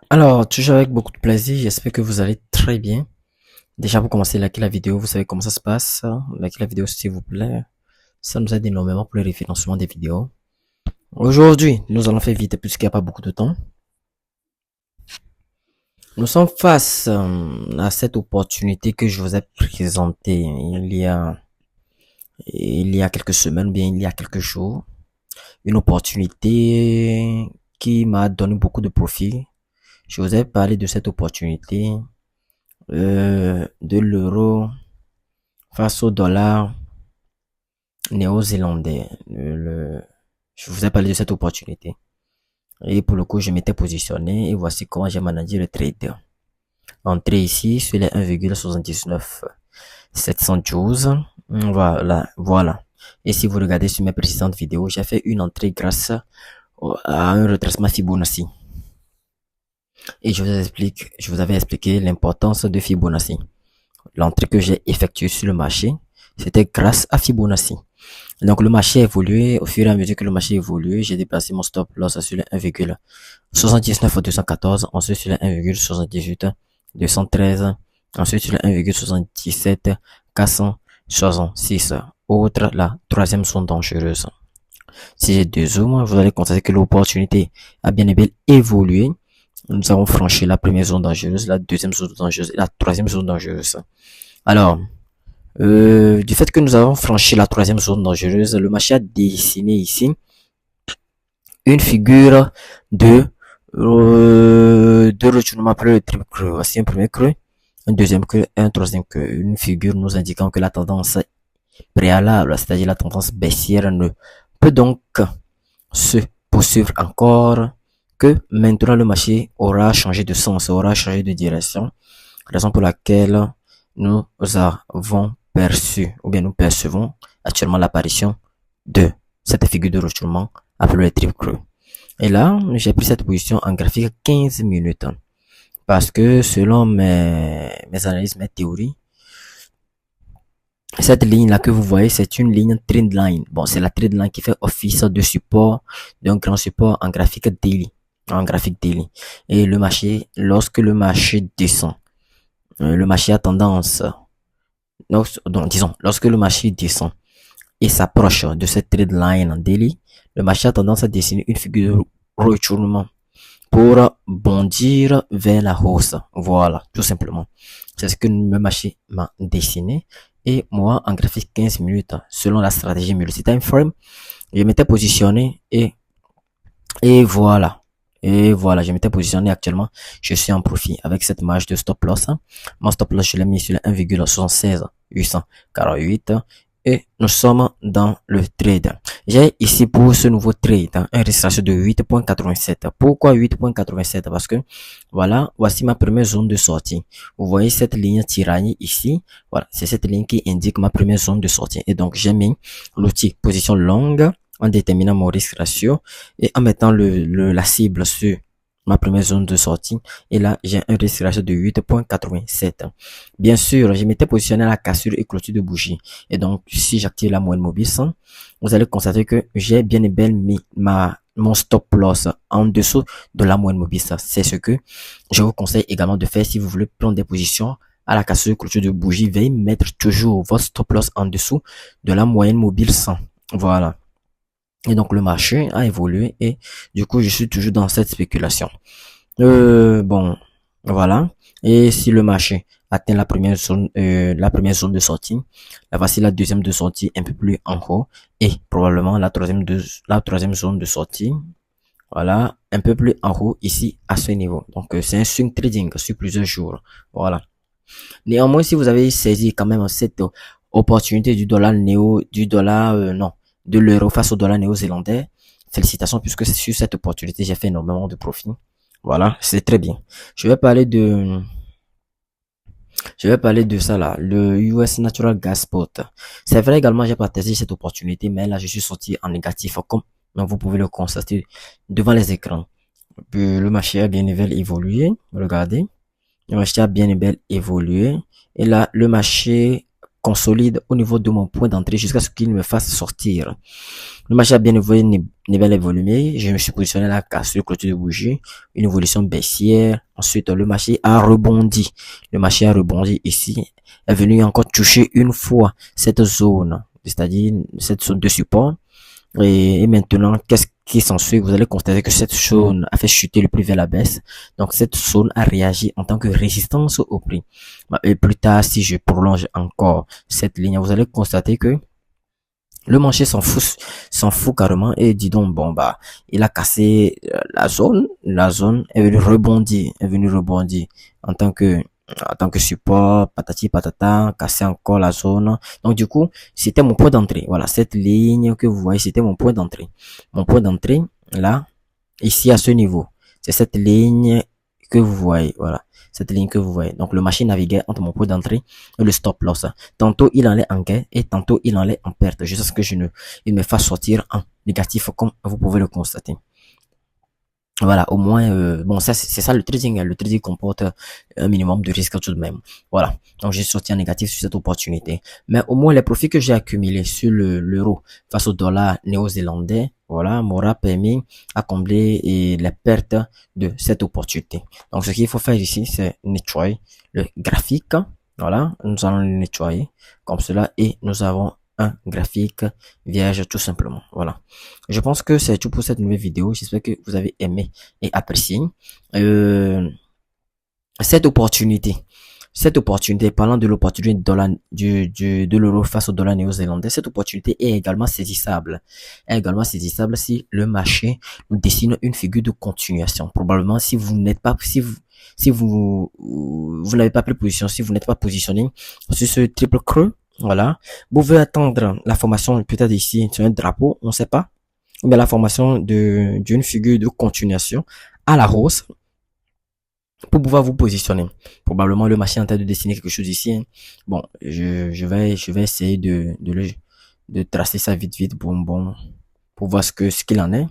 Alors, toujours avec beaucoup de plaisir, j'espère que vous allez très bien. Déjà, pour commencer, likez la vidéo, vous savez comment ça se passe. Likez la vidéo s'il vous plaît. Ça nous aide énormément pour le référencement des vidéos. Aujourd'hui, nous allons faire vite puisqu'il n'y a pas beaucoup de temps. Nous sommes face à cette opportunité que je vous ai présentée il y a quelques semaines, ou bien il y a quelques jours. Une opportunité qui m'a donné beaucoup de profit. Je vous ai parlé de cette opportunité, de l'euro face au dollar néo-zélandais. Je vous ai parlé de cette opportunité. Et pour le coup, je m'étais positionné et voici comment j'ai managé le trade. Entrée ici sur les 1,79 712. Voilà, voilà. Et si vous regardez sur mes précédentes vidéos, j'ai fait une entrée grâce à un retracement Fibonacci. Et je vous avais expliqué l'importance de Fibonacci. L'entrée que j'ai effectuée sur le marché, c'était grâce à Fibonacci. Donc le marché a évolué, au fur et à mesure que le marché évolue, j'ai déplacé mon stop loss sur le 1,79 214, ensuite sur le 1,78 213, ensuite sur le 1,77 466. Autre, la troisième zone dangereuse. Si j'ai deux zooms, vous allez constater que l'opportunité a bien et bien évolué. Nous avons franchi la première zone dangereuse, la deuxième zone dangereuse et la troisième zone dangereuse. Alors, du fait que nous avons franchi la troisième zone dangereuse, le marché a dessiné ici une figure de retournement après le triple creux. Voici un premier creux, un deuxième creux et un troisième creux. Une figure nous indiquant que la tendance préalable, c'est-à-dire la tendance baissière, ne peut donc se poursuivre encore que maintenant le marché aura changé de sens, aura changé de direction, raison pour laquelle nous avons perçu, ou bien nous percevons actuellement l'apparition de cette figure de retournement appelée le triple creux. Et là, j'ai pris cette position en graphique 15 minutes. Parce que selon mes analyses, mes théories, cette ligne-là que vous voyez, c'est une ligne trendline. Bon, c'est la trendline qui fait office de support, d'un grand support en graphique daily. En graphique daily. Et le marché, lorsque le marché descend, le marché a tendance, donc, disons, lorsque le marché descend et s'approche de cette trendline en daily, le marché a tendance à dessiner une figure de retournement pour bondir vers la hausse. Voilà, tout simplement. C'est ce que le marché m'a dessiné. Et moi, en graphique 15 minutes, selon la stratégie multi-time frame, je m'étais positionné et voilà. Et voilà, je m'étais positionné actuellement. Je suis en profit avec cette marge de stop loss. Mon stop loss, je l'ai mis sur le 1,76848. Et nous sommes dans le trade. J'ai ici pour ce nouveau trade un risque ratio de 8.87. Pourquoi 8.87? Parce que voilà, voici ma première zone de sortie. Vous voyez cette ligne tyrannie ici. Voilà, c'est cette ligne qui indique ma première zone de sortie. Et donc j'ai mis l'outil position longue en déterminant mon risque ratio et en mettant la cible sur ma première zone de sortie. Et là, j'ai un risque ratio de 8.87. Bien sûr, je m'étais positionné à la cassure et clôture de bougie. Et donc, si j'active la moyenne mobile 100, vous allez constater que j'ai bien et bien mis mon stop loss en dessous de la moyenne mobile 100. C'est ce que je vous conseille également de faire si vous voulez prendre des positions à la cassure et clôture de bougie. Veuillez mettre toujours votre stop loss en dessous de la moyenne mobile 100. Voilà. Et donc le marché a évolué et du coup je suis toujours dans cette spéculation. Bon, voilà. Et si le marché atteint la première zone de sortie, là voici la deuxième de sortie un peu plus en haut et probablement la troisième zone de sortie. Voilà, un peu plus en haut ici à ce niveau. Donc c'est un swing trading sur plusieurs jours. Voilà. Néanmoins, si vous avez saisi quand même cette opportunité du dollar, non, de l'euro face au dollar néo-zélandais, félicitations puisque c'est sur cette opportunité, j'ai fait énormément de profit. Voilà, c'est très bien. Je vais parler de, je vais parler de ça là, le US Natural Gas Spot. C'est vrai également, j'ai partagé cette opportunité, mais là, je suis sorti en négatif, comme vous pouvez le constater devant les écrans. Le marché a bien évolué, regardez. Le marché a bien et bien évolué. Et là, le marché consolide au niveau de mon point d'entrée jusqu'à ce qu'il me fasse sortir. Le marché a bien évolué, niveau évolué. Je me suis positionné là, cassure, clôture de bougie, une évolution baissière. Ensuite, le marché a rebondi. Le marché a rebondi ici, est venu encore toucher une fois cette zone, c'est-à-dire cette zone de support. Et maintenant, qu'est-ce qui s'ensuit? Vous allez constater que cette zone a fait chuter le prix vers la baisse. Donc, cette zone a réagi en tant que résistance au prix. Et plus tard, si je prolonge encore cette ligne, vous allez constater que le marché s'en fout carrément et dit donc, bon, bah, il a cassé la zone est venue rebondir en tant que, support, patati patata, casser encore la zone. Donc, du coup, c'était mon point d'entrée. Voilà, cette ligne que vous voyez, c'était mon point d'entrée. Mon point d'entrée, là, ici, à ce niveau. C'est cette ligne que vous voyez, voilà. Cette ligne que vous voyez. Donc, le marché naviguait entre mon point d'entrée et le stop loss. Tantôt, il en est en gain et tantôt, il en est en perte. Jusqu'à ce que il me fasse sortir en négatif, comme vous pouvez le constater. Voilà, au moins, bon, ça, c'est ça le trading. Le trading comporte un minimum de risque tout de même. Voilà. Donc, j'ai sorti en négatif sur cette opportunité. Mais au moins, les profits que j'ai accumulés sur l'euro face au dollar néo-zélandais, voilà, m'aura permis à combler les pertes de cette opportunité. Donc, ce qu'il faut faire ici, c'est nettoyer le graphique. Voilà, nous allons le nettoyer comme cela et nous avons un graphique vierge tout simplement. Voilà. Je pense que c'est tout pour cette nouvelle vidéo. J'espère que vous avez aimé et apprécié. Cette opportunité, parlant de l'opportunité de l'euro face au dollar néo-zélandais, cette opportunité est également saisissable. Si le marché nous dessine une figure de continuation. Probablement, si vous n'êtes pas, si vous n'avez pas pris position, si vous n'êtes pas positionné sur ce triple creux, voilà, vous pouvez attendre la formation peut-être ici sur un drapeau, on ne sait pas, mais la formation d'une figure de continuation à la hausse pour pouvoir vous positionner. Probablement le marché est en train de dessiner quelque chose ici. Bon, je vais essayer de tracer ça vite pour voir ce qu'il en est.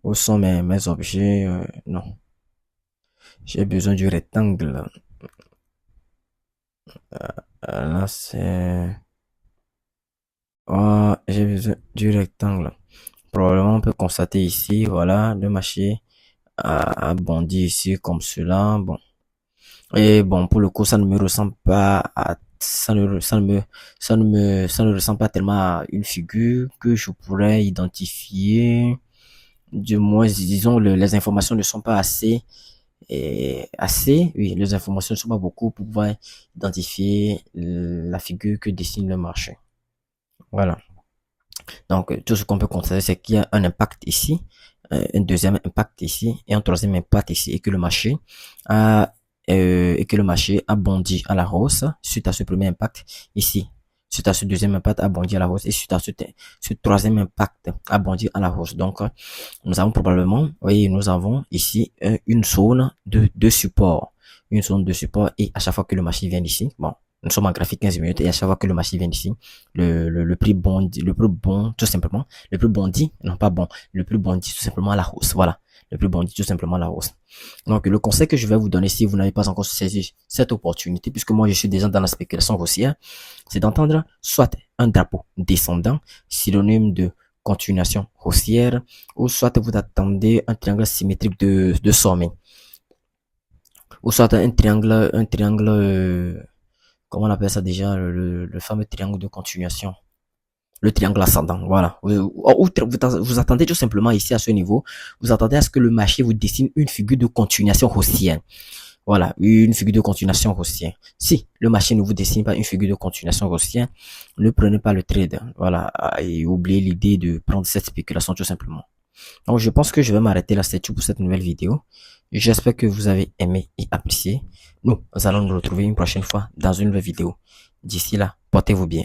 Où sont mes objets? Non, j'ai besoin du rectangle. Là c'est j'ai besoin du rectangle. Probablement on peut constater ici, voilà, le marché a bondi ici comme cela. Bon. Et bon, pour le coup, ça ne me ressemble pas à, ça ne ressemble pas tellement à une figure que je pourrais identifier. Du moins, disons, les informations ne sont pas oui, les informations ne sont pas beaucoup pour pouvoir identifier la figure que dessine le marché. Voilà. Donc, tout ce qu'on peut constater, c'est qu'il y a un impact ici, un deuxième impact ici et un troisième impact ici, et que le marché a bondi à la hausse suite à ce premier impact ici. Suite à ce deuxième impact a bondi à la hausse et suite à ce troisième impact a bondi à la hausse. Donc, nous avons probablement, voyez, nous avons ici une zone de support. Une zone de support et à chaque fois que le marché vient ici, bon, nous sommes en graphique 15 minutes et à chaque fois que le marché vient ici, le prix bondit, le plus bon, tout simplement, le plus bondi, non pas bon, le plus bondi tout simplement à la hausse. Voilà. Le plus bondi tout simplement à la hausse. Donc, le conseil que je vais vous donner si vous n'avez pas encore saisi cette opportunité, puisque moi je suis déjà dans la spéculation haussière, c'est d'entendre soit un drapeau descendant, synonyme de continuation haussière, ou soit vous attendez un triangle symétrique de sommet. Ou soit un triangle, comment on appelle ça déjà, le fameux triangle de continuation. Le triangle ascendant, voilà. Vous attendez tout simplement ici à ce niveau, vous attendez à ce que le marché vous dessine une figure de continuation haussière. Voilà, une figure de continuation haussière. Si le marché ne vous dessine pas une figure de continuation haussière, ne prenez pas le trade. Voilà, et oubliez l'idée de prendre cette spéculation tout simplement. Donc, je pense que je vais m'arrêter là, c'est tout pour cette nouvelle vidéo. J'espère que vous avez aimé et apprécié. Nous allons nous retrouver une prochaine fois dans une nouvelle vidéo. D'ici là, portez-vous bien.